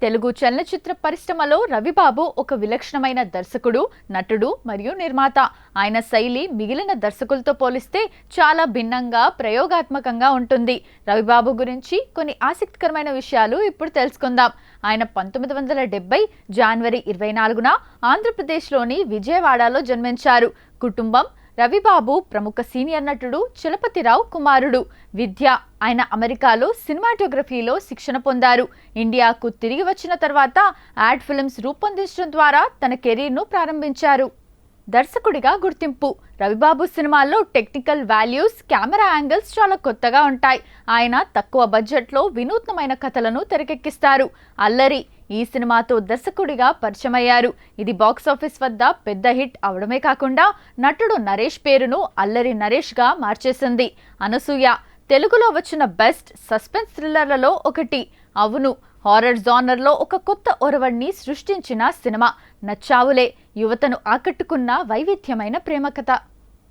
తెలుగు చలనచిత్ర పరిశ్రమలో రవిబాబు ఒక విలక్షణమైన దర్శకుడు, నటుడు మరియు నిర్మాత. ఆయన శైలి మిగిలిన దర్శకులతో పోలిస్తే చాలా భిన్నంగా, ప్రయోగాత్మకంగా ఉంటుంది. రవిబాబు గురించి కొన్ని ఆసక్తికరమైన విషయాలు ఇప్పుడు తెలుసుకుందాం. ఆయన 1970 జనవరి 24న ఆంధ్రప్రదేశ్లోని విజయవాడలో జన్మించారు. కుటుంబం రవిబాబు ప్రముఖ సీనియర్ నటుడు చలపతిరావు కుమారుడు. విద్య ఆయన అమెరికాలో సినిమాటోగ్రఫీలో శిక్షణ పొందారు. ఇండియాకు తిరిగి వచ్చిన తర్వాత యాడ్ ఫిల్మ్స్ రూపొందించడం ద్వారా తన కెరీర్ను ప్రారంభించారు. దర్శకుడిగా గుర్తింపు రవిబాబు సినిమాల్లో టెక్నికల్ వాల్యూస్, కెమెరా యాంగిల్స్ చాలా కొత్తగా ఉంటాయి. ఆయన తక్కువ బడ్జెట్లో వినూత్నమైన కథలను తెరకెక్కిస్తారు. అల్లరి ఈ సినిమాతో దర్శకుడిగా పరిచయమయ్యారు. ఇది బాక్సాఫీస్ వద్ద పెద్ద హిట్ అవడమే కాకుండా నటుడు నరేష్ పేరును అల్లరి నరేష్గా మార్చేసింది. అనసూయ తెలుగులో వచ్చిన బెస్ట్ సస్పెన్స్ థ్రిల్లర్లలో ఒకటి. అవును, హారర్ జానర్లో ఒక కొత్త ఒరవడిని సృష్టించిన సినిమా. నచ్చావులే యువతను ఆకట్టుకున్న వైవిధ్యమైన ప్రేమ కథ.